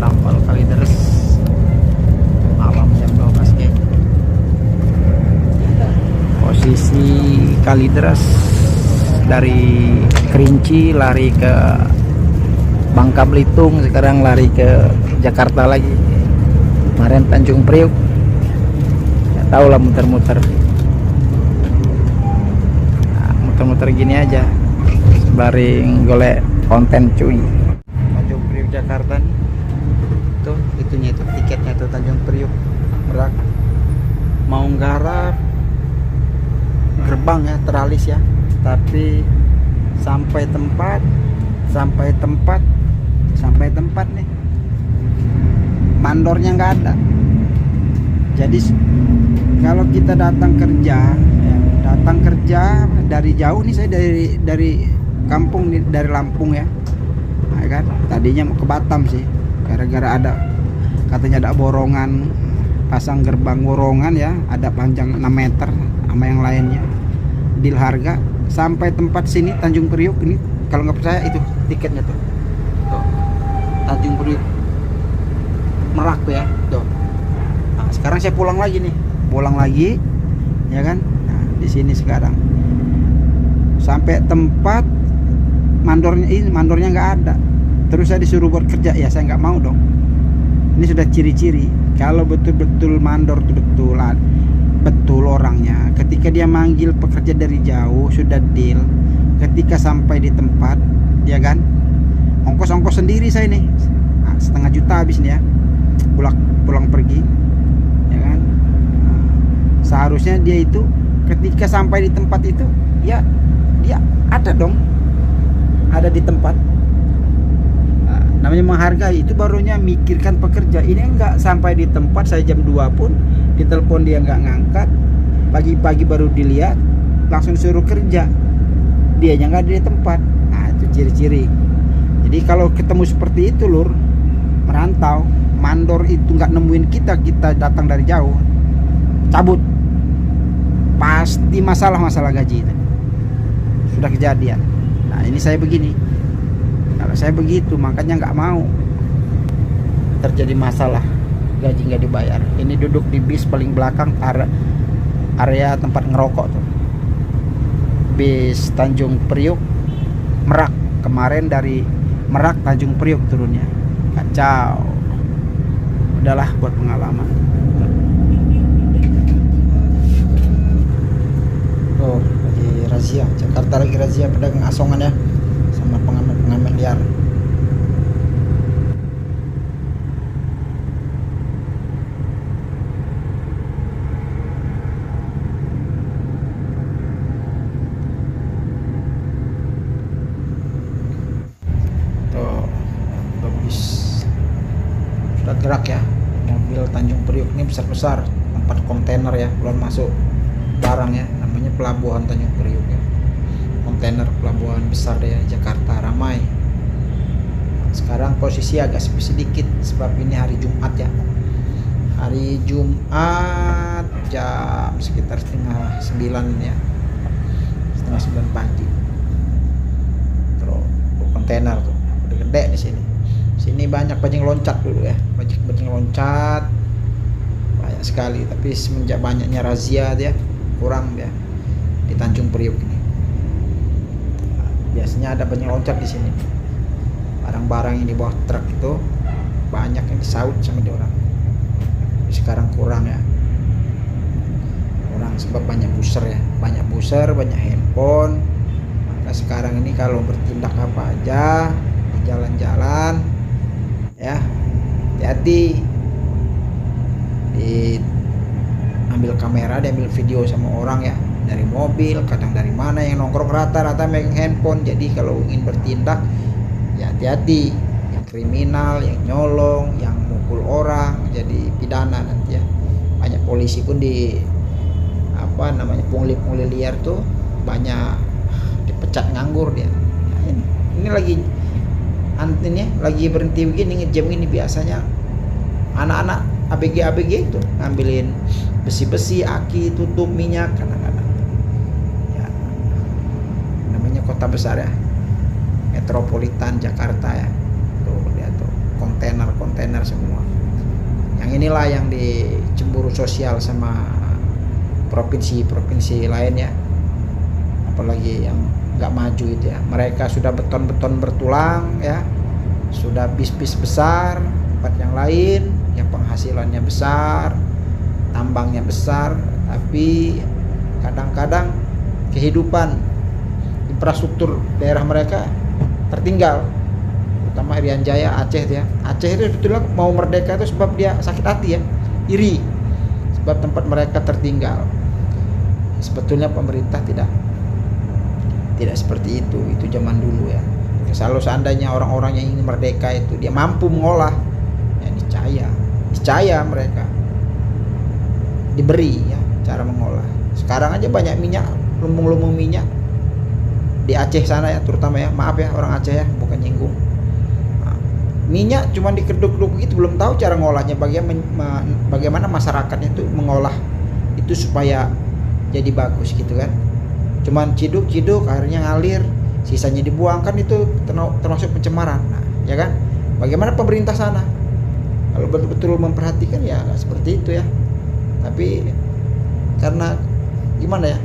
Lampal Kalideres malam jam 12 ke. Posisi Kalideres dari Kerinci lari ke Bangka Belitung, sekarang lari ke Jakarta lagi. Kemarin Tanjung Priuk, ya tahu lah muter-muter. Nah, muter-muter gini aja sembari golek konten cuy. Tanjung Priuk Jakarta nih. Tuh, itunya itu tiketnya tuh Tanjung Priuk Merak. Mau nggarap gerbang ya, teralis ya. Tapi sampai tempat nih, mandornya nggak ada. Jadi kalau kita datang kerja dari jauh nih, saya dari kampung nih, dari Lampung ya, nah, kan tadinya mau ke Batam sih, gara-gara ada katanya ada borongan, pasang gerbang borongan ya, ada panjang 6 meter sama yang lainnya, deal harga sampai tempat sini Tanjung Priuk ini. Kalau nggak percaya itu tiketnya tuh, Tanjung Priuk Merak tuh ya tuh. Nah, sekarang saya pulang lagi ya kan. Nah, di sini sekarang sampai tempat mandornya nggak ada, terus saya disuruh buat kerja ya, saya nggak mau dong. Ini sudah ciri-ciri kalau betul-betul mandor tuh betul orangnya. Ketika dia manggil pekerja dari jauh sudah deal, ketika sampai di tempat ya kan, ongkos sendiri saya nih, nah, 1,5 juta habis nih ya, pulang pergi ya kan. Nah, seharusnya dia itu ketika sampai di tempat itu ya dia ada di tempat. Nah, namanya menghargai, itu barunya mikirkan pekerja. Ini enggak, sampai di tempat saya jam 2 pun ditelepon dia nggak ngangkat, pagi-pagi baru dilihat langsung suruh kerja, dianya nggak ada di tempat. Nah, itu ciri-ciri. Jadi kalau ketemu seperti itu lur, merantau, mandor itu nggak nemuin kita datang dari jauh, cabut, pasti masalah gaji itu sudah kejadian. Nah, ini saya begini, kalau saya begitu makanya nggak mau terjadi masalah gaji nggak dibayar. Ini duduk di bis paling belakang, area tempat ngerokok tuh, bis Tanjung Priuk Merak. Kemarin dari Merak Tanjung Priuk turunnya, kacau. Udahlah buat pengalaman. Oh, lagi razia Jakarta, lagi razia pedagang asongan ya, sama pengamen liar. Sudah gerak ya mobil Tanjung Priuk ini, besar-besar, tempat kontainer ya, belum masuk barang ya, namanya pelabuhan Tanjung Priuk ya, kontainer pelabuhan besar deh ya, Jakarta ramai. Sekarang posisi agak sepi sedikit sebab ini hari Jumat ya, hari Jumat jam sekitar 8:30 ya, 8:30 pagi. Terus kontainer tuh udah gede di sini. Sini banyak bajing loncat dulu ya, bajing loncat banyak sekali, tapi semenjak banyaknya razia dia kurang ya di Tanjung Priuk ini. Nah, biasanya ada bajing loncat di sini, barang-barang yang di bawah truk itu banyak yang disaut sama dia orang. Sekarang kurang ya, kurang sebab banyak buser ya, banyak handphone. Maka sekarang ini kalau bertindak apa aja di jalan-jalan ya, hati-hati, diambil kamera, diambil video sama orang ya, dari mobil, kadang dari mana yang nongkrong, rata-rata megang handphone. Jadi kalau ingin bertindak ya hati-hati, yang kriminal, yang nyolong, yang mukul orang jadi pidana nanti ya. Banyak polisi pun pungli liar tuh banyak dipecat nganggur dia. Nah, ini lagi antinnya lagi berhenti begini, ngejam ini, biasanya anak-anak ABG itu ngambilin besi-besi, aki, tutup minyak kadang-kadang ya. Namanya kota besar ya, metropolitan Jakarta ya. Tuh lihat tuh kontainer kontainer semua. Yang inilah yang dicemburu sosial sama provinsi-provinsi lain ya, apalagi yang nggak maju itu ya. Mereka sudah beton-beton bertulang ya, sudah bis-bis besar. Tempat yang lain yang penghasilannya besar, tambangnya besar, tapi kadang-kadang kehidupan infrastruktur daerah mereka tertinggal, terutama Irian Jaya, Aceh ya. Aceh itu sebetulnya mau merdeka itu sebab dia sakit hati ya, iri, sebab tempat mereka tertinggal. Sebetulnya pemerintah tidak seperti itu zaman dulu ya. Kalau seandainya orang-orang yang ingin merdeka itu dia mampu mengolah, ya niscaya mereka diberi ya cara mengolah. Sekarang aja banyak minyak, lumbung-lumbung minyak di Aceh sana ya, terutama ya, maaf ya orang Aceh ya, bukan nyinggung. Minyak cuma dikeduk-keduk itu, belum tahu cara ngolahnya, bagaimana masyarakatnya itu mengolah itu supaya jadi bagus gitu kan. Cuman ciduk-ciduk akhirnya ngalir, sisanya dibuang, kan itu termasuk pencemaran. Nah, ya kan? Bagaimana pemerintah sana? Kalau betul-betul memperhatikan ya nggak seperti itu ya. Tapi karena gimana ya?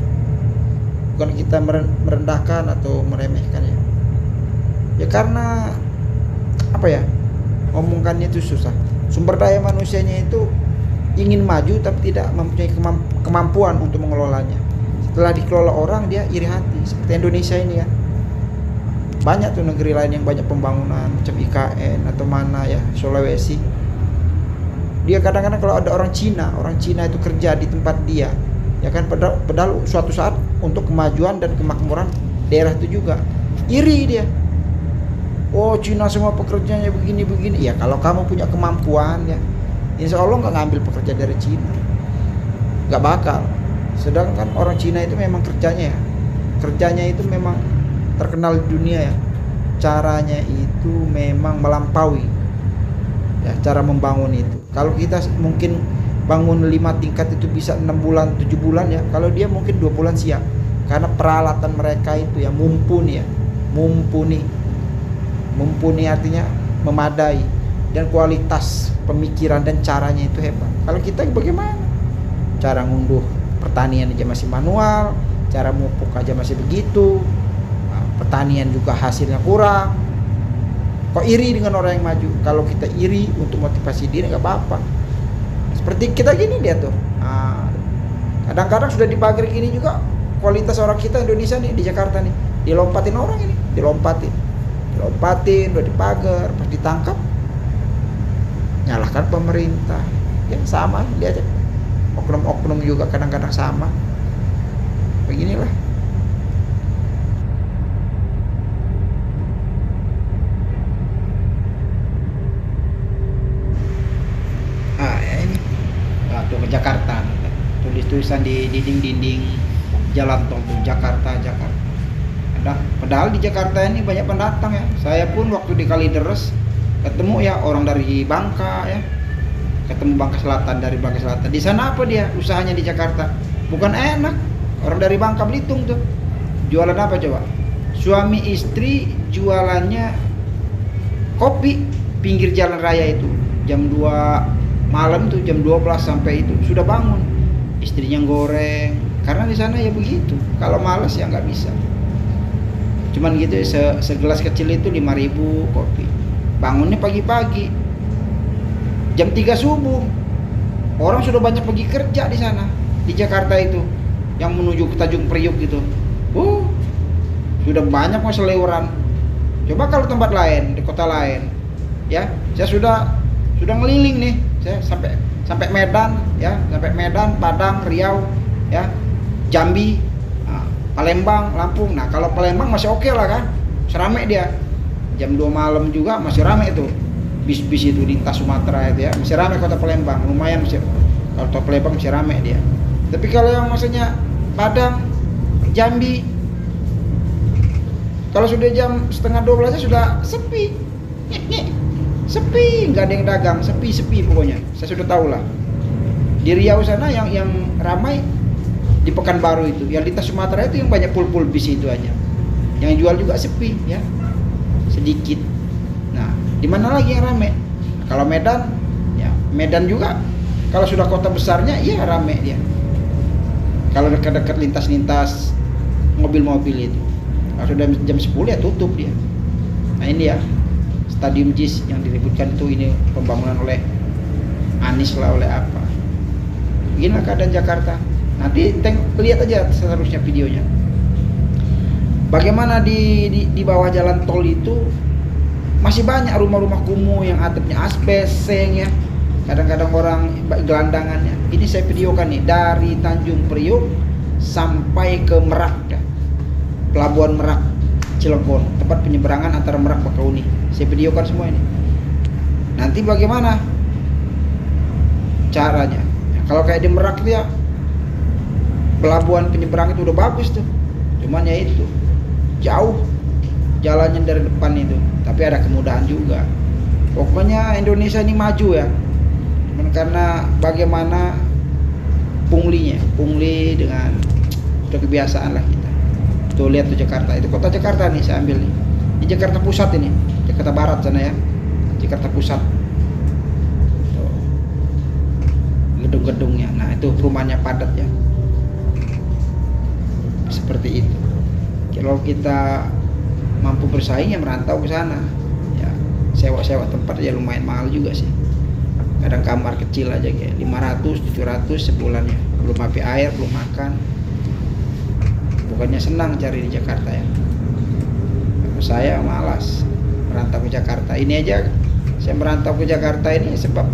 Bukan kita merendahkan atau meremehkan ya. Ya karena apa ya, ngomongkannya itu susah. Sumber daya manusianya itu ingin maju tapi tidak mempunyai kemampuan untuk mengelolanya. Setelah dikelola orang dia iri hati, seperti Indonesia ini ya. Banyak tuh negeri lain yang banyak pembangunan macam IKN atau mana ya, Sulawesi. Dia kadang-kadang kalau ada orang Cina itu kerja di tempat dia, ya kan, padahal suatu saat untuk kemajuan dan kemakmuran daerah itu juga iri dia. Oh, Cina semua pekerjanya begini-begini. Ya kalau kamu punya kemampuan ya, insya Allah nggak ngambil pekerja dari Cina, nggak bakal. Sedangkan orang Cina itu memang kerjanya itu memang terkenal di dunia ya. Caranya itu memang melampaui ya, cara membangun itu. Kalau kita mungkin bangun 5 tingkat itu bisa 6 bulan 7 bulan ya, kalau dia mungkin 2 bulan siap, karena peralatan mereka itu ya mumpuni artinya memadai, dan kualitas pemikiran dan caranya itu hebat. Kalau kita bagaimana? Cara ngunduh pertanian aja masih manual, cara mupuk aja masih begitu, pertanian juga hasilnya kurang. Kok iri dengan orang yang maju? Kalau kita iri untuk motivasi diri nggak apa-apa. Seperti kita gini dia tuh. Kadang-kadang sudah di pagar gini juga kualitas orang kita Indonesia nih di Jakarta nih, dilompatin orang ini, dilompatin udah di pagar, pas ditangkap nyalahkan pemerintah. Ya sama, dia aja. Oknum-oknum juga kadang-kadang sama. Beginilah. Tuh ke Jakarta, tulis-tulisan di dinding-dinding jalan tol tuh, Jakarta. Padahal di Jakarta ini banyak pendatang ya. Saya pun waktu di Kalideres ketemu ya orang dari Bangka ya, ketemu dari Bangka Selatan. Di sana apa dia usahanya di Jakarta? Bukan enak. Orang dari Bangka Belitung tuh jualan apa coba? Suami istri jualannya kopi pinggir jalan raya itu, jam 2 malam tuh, jam 12 sampai itu sudah bangun, istrinya goreng, karena di sana ya begitu. Kalau malas ya nggak bisa. Cuman gitu ya, segelas kecil itu 5.000 kopi. Bangunnya pagi-pagi, jam 3 subuh. Orang sudah banyak pergi kerja di sana, di Jakarta itu, yang menuju ke Tanjung Priuk gitu. Sudah banyak mau seliweran. Coba kalau tempat lain, di kota lain, ya, saya sudah ngeliling nih. Saya sampai Medan ya, sampai Medan, Padang, Riau ya, Jambi, Palembang, Lampung. Nah kalau Palembang masih oke lah kan, serame dia. Jam 2 malam juga masih rame itu bis-bis itu di lintas Sumatera itu ya, masih rame kota Palembang, lumayan masih. Kalau kota Palembang masih rame dia. Tapi kalau yang maksudnya Padang, Jambi, kalau sudah jam setengah 12 sudah sepi. Sepi, nggak ada yang dagang, sepi pokoknya. Saya sudah tahu lah. Di Riau sana yang ramai di Pekanbaru itu, yang di Sumatera itu yang banyak pul-pul bis itu aja. Yang jual juga sepi ya, sedikit. Nah, di mana lagi yang ramai? Kalau Medan, ya Medan juga kalau sudah kota besarnya iya rame dia. Kalau dekat-dekat lintas-lintas mobil-mobil itu, kalau sudah jam 10 ya tutup dia. Nah ini ya Stadium JIS yang diributkan itu, ini pembangunan oleh Anies lah, oleh apa. Beginilah keadaan Jakarta. Nanti lihat aja seterusnya videonya. Bagaimana di bawah jalan tol itu masih banyak rumah-rumah kumuh yang atapnya asbes, seng ya. Kadang-kadang orang gelandangannya. Ini saya videokan nih dari Tanjung Priok sampai ke Merak dah. Pelabuhan Merak Cilegon, tempat penyeberangan antara Merak Bakauni. Saya videokan semua ini. Nanti bagaimana caranya? Ya, kalau kayak di Merak itu ya, pelabuhan penyeberangan itu udah bagus tuh. Cuman ya itu jauh jalannya dari depan itu, tapi ada kemudahan juga. Pokoknya Indonesia ini maju ya. Cuman karena bagaimana pungli dengan udah kebiasaan lah kita. Tuh lihat tuh Jakarta, itu kota Jakarta nih saya ambil nih. Ini Jakarta Pusat ini, Jakarta Barat sana ya. Jakarta Pusat. Tuh. Gedung-gedungnya. Nah, itu rumahnya padat ya. Seperti itu. Kalau kita mampu bersaing ya merantau ke sana. Ya, sewa-sewa tempat ya lumayan mahal juga sih. Kadang kamar kecil aja kayak 500, 700 sebulan ya. Belum habis air, belum makan. Bukannya senang cari di Jakarta ya. Saya malas merantau ke Jakarta. Ini aja saya merantau ke Jakarta ini sebab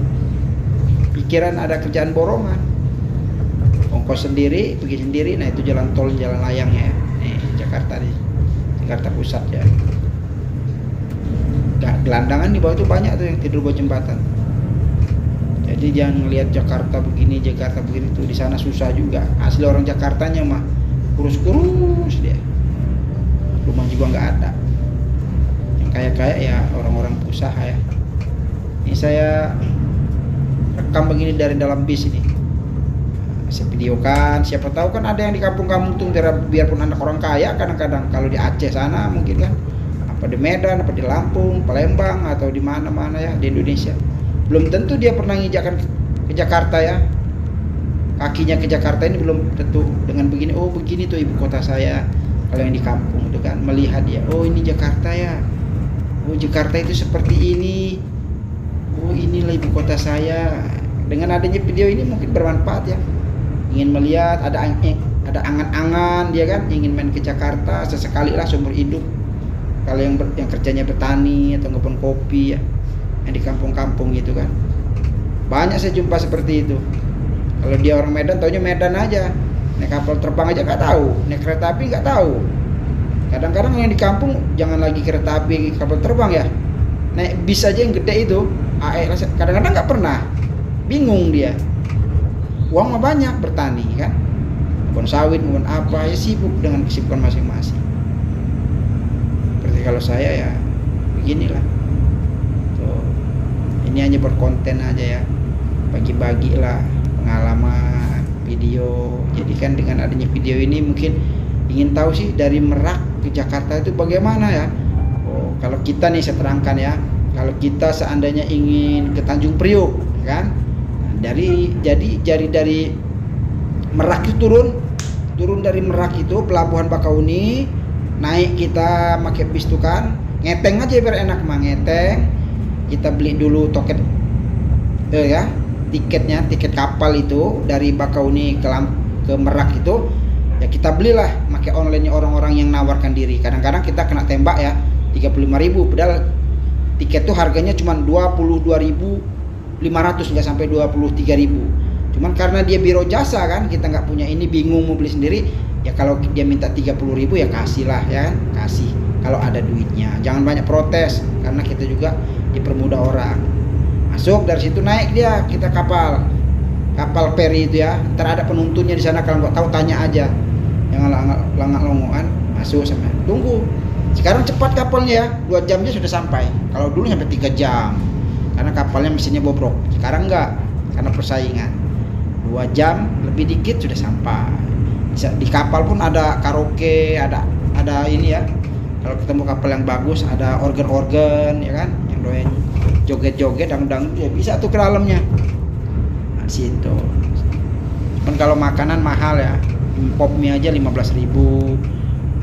pikiran ada kerjaan borongan. Ongkos sendiri, pergi sendiri. Nah itu jalan tol, jalan layangnya ya. Nih Jakarta nih, Jakarta Pusat ya. Gelandangan di bawah itu banyak tuh yang tidur bawah jembatan. Jadi jangan ngelihat Jakarta begini tuh, di sana susah juga. Asli orang Jakartanya mah kurus-kurus dia. Rumah juga nggak ada. Yang kaya-kaya ya orang-orang usaha ya. Ini saya rekam begini dari dalam bis ini. Saya videokan, siapa tahu kan ada yang di kampung-kampung tuh, biarpun anak orang kaya kadang-kadang kalau di Aceh sana mungkin kan, apa di Medan, apa di Lampung, Palembang atau di mana-mana ya di Indonesia. Belum tentu dia pernah nginjakan ke Jakarta ya. Kakinya ke Jakarta ini belum tentu dengan begini. Oh begini tuh ibu kota saya. Kalau yang di kampung itu kan melihat dia, oh ini Jakarta ya. Oh Jakarta itu seperti ini. Oh inilah ibu kota saya. Dengan adanya video ini mungkin bermanfaat ya. Ingin melihat ada angan-angan dia kan, ingin main ke Jakarta sesekali lah seumur hidup. Kalau yang kerjanya bertani atau ngebon kopi ya, yang di kampung-kampung gitu kan, banyak saya jumpa seperti itu. Kalau dia orang Medan, taunya Medan aja, naik kapal terbang aja nggak tahu, naik kereta api nggak tahu. Kadang-kadang yang di kampung jangan lagi kereta api, kapal terbang ya, naik bis aja yang gede itu, kadang-kadang nggak pernah, bingung dia. Uang mah banyak, bertani kan, kebun sawit, kebun apa ya, sibuk dengan kesibukan masing-masing. Seperti kalau saya ya beginilah. Tuh, ini hanya berkonten aja ya, bagi-bagi lah pengalaman video. Jadi kan dengan adanya video ini mungkin ingin tahu sih dari Merak ke Jakarta itu bagaimana ya. Oh, kalau kita nih saya terangkan ya, kalau kita seandainya ingin ke Tanjung Priok kan, dari Merak itu turun dari Merak itu pelabuhan Bakauni, naik kita pakai bis tuh kan, ngeteng aja biar enak mah, ngeteng kita beli dulu toket ya, tiket kapal itu dari Bakauni ke Merak itu ya, kita belilah pakai online orang-orang yang nawarkan diri. Kadang-kadang kita kena tembak ya 35.000, padahal tiket tuh harganya cuma 22.500, nggak sampai 23.000. Cuman karena dia biro jasa kan, kita nggak punya ini, bingung mau beli sendiri ya. Kalau dia minta 30.000 ya kasih lah ya, kasih kalau ada duitnya. Jangan banyak protes karena kita juga dipermudah orang. Masuk dari situ, naik dia kita kapal feri itu ya. Ntar ada penuntunnya di sana, kalau nggak tahu tanya aja. Jangan langak-longokan masuk sama tunggu. Sekarang cepat kapalnya ya, 2 jamnya sudah sampai. Kalau dulu sampai 3 jam karena kapalnya mesinnya bobrok. Sekarang enggak, karena persaingan. 2 jam lebih dikit sudah sampai. Di kapal pun ada karaoke, ada ini ya. Kalau ketemu kapal yang bagus ada organ-organ ya kan, yang doain joget-joget dangdang ya bisa tuh ke dalamnya. Nah, situ. Cuman kalau makanan mahal ya. Pop mie aja 15.000,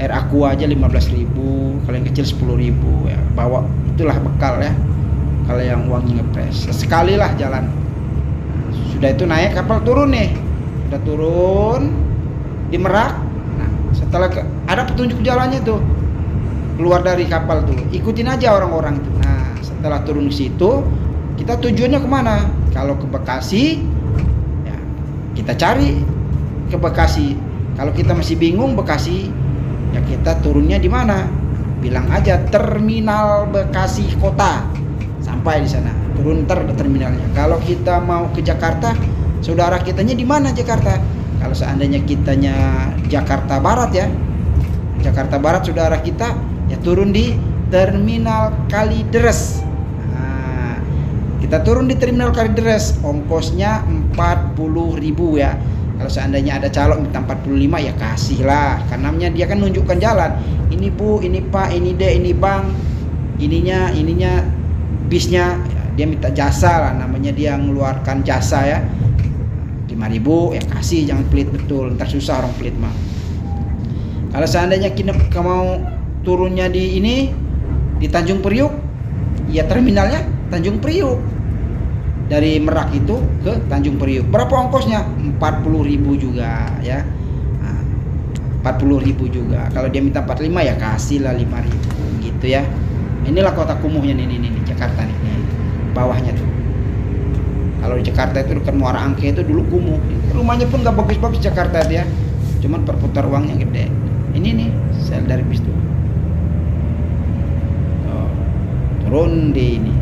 air aqua aja 15.000, kalau yang kecil 10.000 ya. Bawa itulah bekal ya. Kalau yang uangnya ngepres, sekali lah jalan. Sudah itu naik kapal turun nih. Sudah turun di Merak. Nah, setelah ada petunjuk jalannya tuh. Keluar dari kapal tuh, ikutin aja orang-orang itu. Nah, setelah turun di situ, kita tujuannya kemana? Kalau ke Bekasi, ya kita cari ke Bekasi. Kalau kita masih bingung Bekasi, ya kita turunnya di mana? Bilang aja terminal Bekasi Kota. Sampai di sana, turun di terminalnya. Kalau kita mau ke Jakarta, saudara kitanya di mana Jakarta? Kalau seandainya kitanya Jakarta Barat ya, Jakarta Barat saudara kita ya turun di terminal Kalideres. Nah, kita turun di terminal Kalideres, ongkosnya 40.000 ya. Kalau seandainya ada calon minta 45 ya kasihlah, karena dia kan nunjukkan jalan. Ini Bu, ini Pak, ini D, ini Bang, ininya bisnya, dia minta jasa lah, namanya dia ngeluarkan jasa ya. 5.000 ya kasih, jangan pelit betul, ntar susah orang pelit mah. Kalau seandainya kita mau turunnya di Tanjung Priuk, ya terminalnya Tanjung Priuk. Dari Merak itu ke Tanjung Priuk. Berapa ongkosnya? 40.000 juga ya. Nah, 40.000 juga. Kalau dia minta 45 ya kasih lah 5.000 gitu ya. Inilah kota kumuhnya nih Jakarta nih. Bawahnya tuh. Kalau di Jakarta itu dekat Muara Angke itu dulu kumuh. Rumahnya pun gak bagus-bagus Jakarta ya. Cuman perputar uangnya gede. Ini nih sel dari bis tuh. Turun di ini.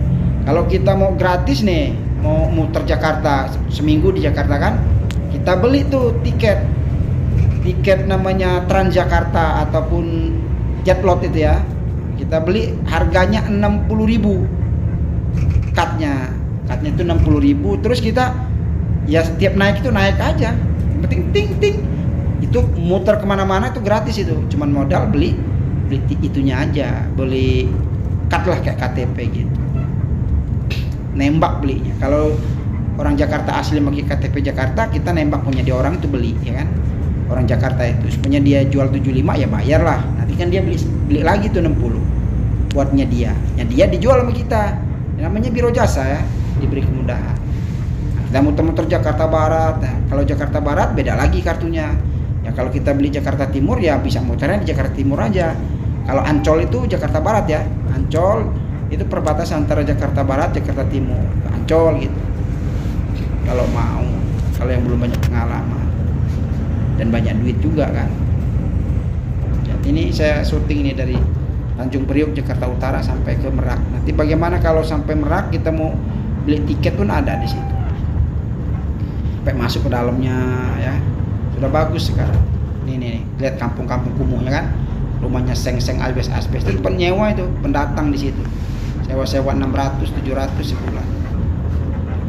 Kalau kita mau gratis nih, mau muter Jakarta seminggu di Jakarta kan, kita beli tuh tiket namanya Transjakarta ataupun Jetlot itu ya. Kita beli harganya 60.000. Cutnya itu 60.000. Terus kita ya setiap naik itu naik aja. Penting ting itu muter kemana-mana itu gratis itu. Cuman modal beli itunya aja, beli cut lah kayak KTP gitu. Nembak belinya. Kalau orang Jakarta asli pakai KTP Jakarta, kita nembak punya dia orang itu beli ya kan. Orang Jakarta itu sebenarnya dia jual 75 ya bayar lah. Nanti kan dia beli lagi tuh 60 buatnya dia. Ya dia dijual sama kita. Ya, namanya biro jasa ya, diberi kemudahan. Nah, kita muter-muter Jakarta Barat. Nah, kalau Jakarta Barat beda lagi kartunya. Ya kalau kita beli Jakarta Timur ya bisa muternya di Jakarta Timur aja. Kalau Ancol itu Jakarta Barat ya. Ancol itu perbatasan antara Jakarta Barat, Jakarta Timur, Ancol gitu. Kalau mau, kalau yang belum banyak pengalaman dan banyak duit juga kan. Jadi ini saya syuting ini dari Tanjung Priok Jakarta Utara sampai ke Merak. Nanti bagaimana kalau sampai Merak kita mau beli tiket pun ada di situ. Sampai masuk ke dalamnya ya. Sudah bagus sekarang. Nih, lihat kampung-kampung kumuhnya kan. Rumahnya seng-seng asbes itu penyewa itu, pendatang di situ. Sewa 600 700 sebulan.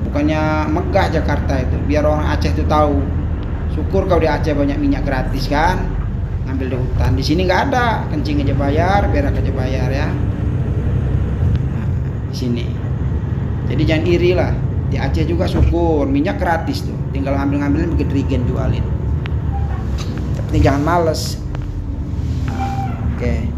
Bukannya megah Jakarta itu, biar orang Aceh itu tahu. Syukur kau di Aceh banyak minyak gratis kan, ngambil di hutan. Di sini nggak ada, kencing aja bayar, berak aja bayar ya. Nah, di sini. Jadi jangan iri lah. Di Aceh juga syukur minyak gratis tuh, tinggal ngambil-ngambilin begitu Rigen jualin. Tapi jangan males. Oke.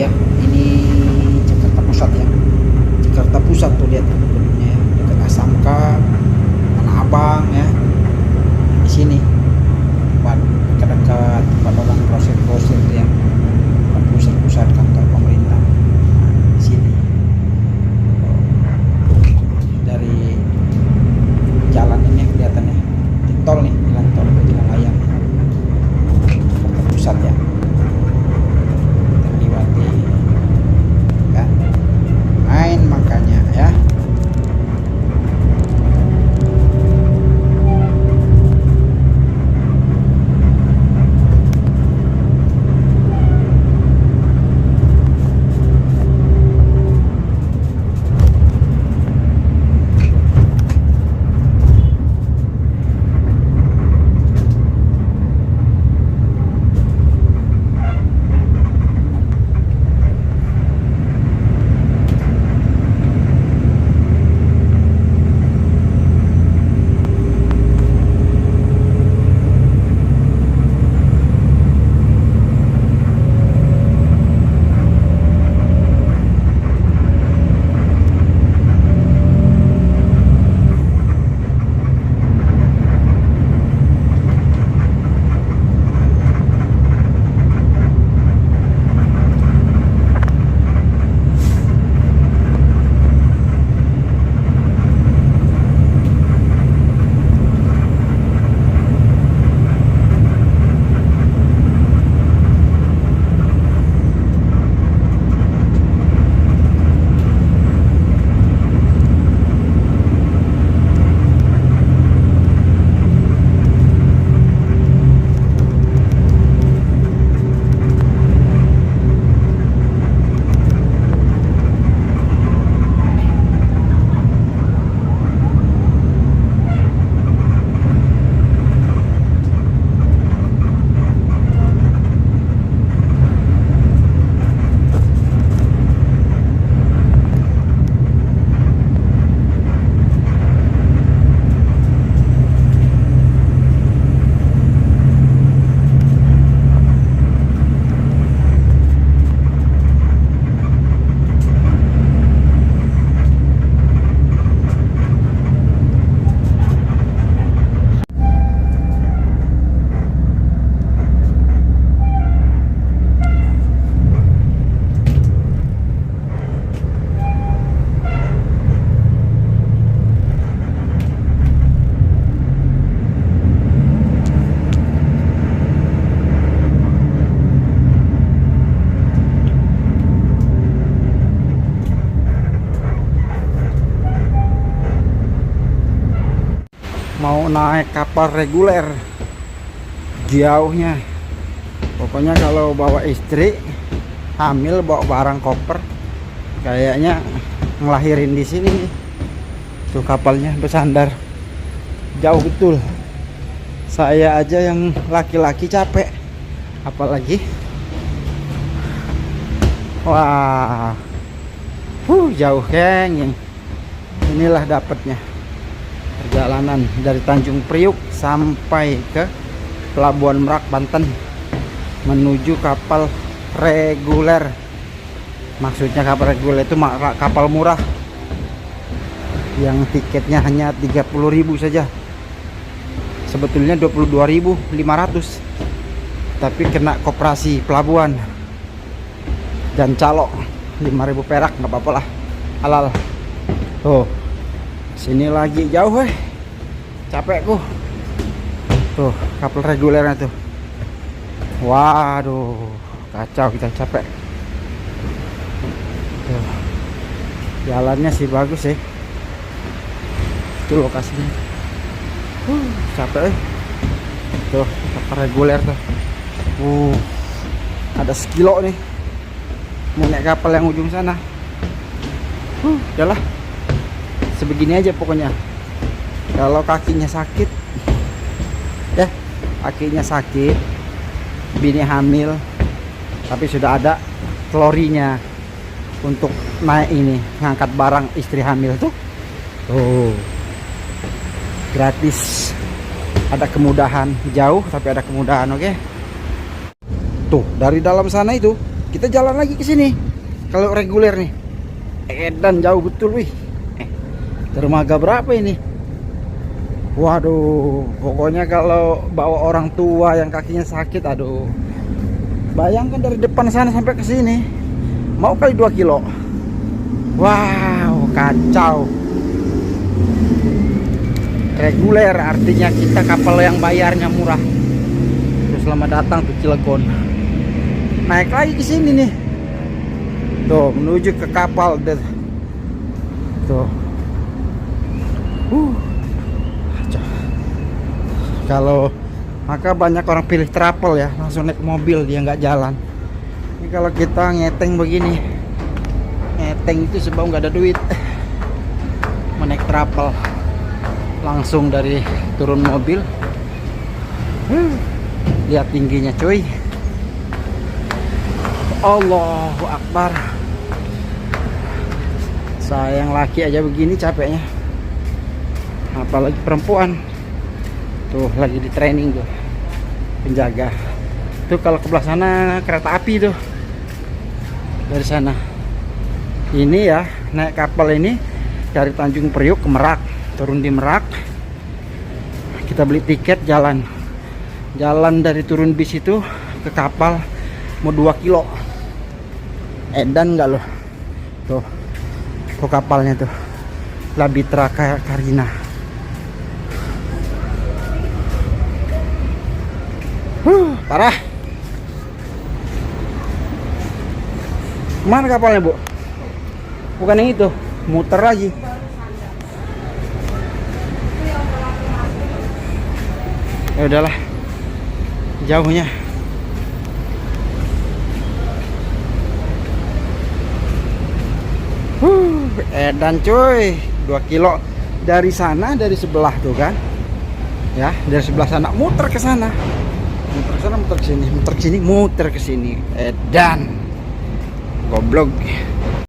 ya. Ini Jakarta Pusat ya. Jakarta Pusat tuh lihat gedungnya ya. Dekat SMK, Tanah Abang ya. Di sini tempat dekat-dekat tempat orang grosir-grosir tuh ya. Pusat-pusat kantor pemerintah. Di sini. Dari jalan ini kelihatannya di tol nih, jalan tol ke Jalan Layang. Jakarta Pusat ya. Terliwati ya. Main makanya ya. Mau naik kapal reguler jauhnya. Pokoknya kalau bawa istri hamil bawa barang koper kayaknya ngelahirin di sini. Tuh kapalnya bersandar jauh betul. Saya aja yang laki-laki capek, apalagi wah jauh geng. Inilah dapatnya perjalanan dari Tanjung Priuk sampai ke Pelabuhan Merak, Banten, menuju kapal reguler. Maksudnya kapal reguler itu kapal murah yang tiketnya hanya 30.000 saja. Sebetulnya 22.500, tapi kena koperasi pelabuhan dan calo 5.000 perak, nggak apa-apa lah, halal. Tuh sini lagi jauh capekku. Tuh kapal regulernya tuh. Waduh kacau, kita capek. Tuh jalannya sih bagus sih. Itu lokasinya. Capek tuh kapal reguler tuh. Ada sekilo nih mau naik kapal yang ujung sana. Udahlah sebegini aja pokoknya. Kalau kakinya sakit ya, kakinya sakit, bini hamil, tapi sudah ada lorinya untuk naik ini, ngangkat barang istri hamil tuh. Gratis, ada kemudahan, jauh tapi ada kemudahan. Oke. Tuh dari dalam sana itu Kita jalan lagi ke sini. Kalau reguler nih. Edan jauh betul wih. Dermaga berapa ini? Waduh, pokoknya kalau bawa orang tua yang kakinya sakit, aduh. Bayangkan dari depan sana sampai ke sini. Mau kali 2 kilo. Wow, kacau. Reguler artinya kita kapal yang bayarnya murah. Terus selamat datang ke Cilegon. Naik lagi ke sini nih. Tuh, menuju ke kapal deh. Tuh. Kalau maka banyak orang pilih travel ya, langsung naik mobil, dia nggak jalan. Ini kalau kita ngeteng begini, ngeteng itu sebab nggak ada duit, mau naik travel langsung dari turun mobil. Lihat tingginya cuy, Allahu Akbar. Saya yang laki aja begini capeknya, apalagi perempuan. Tuh lagi di training tuh penjaga. Tuh kalau ke belah sana kereta api tuh. Dari sana. Ini ya, naik kapal ini dari Tanjung Priok ke Merak. Turun di Merak. Kita beli tiket jalan. Jalan dari turun bis itu ke kapal mau 2 kilo. Edan enggak loh. Tuh. Tuh kapalnya tuh. Labitra Karina. Parah. Mana kapalnya, Bu? Bukan yang itu, muter lagi. Ya udahlah. Jauhnya. Edan cuy, 2 kilo dari sana, dari sebelah tuh kan. Ya, dari sebelah sana muter ke sana. Muter ke sana, muter ke sini, muter ke sini, muter ke sini. Edan. Goblok.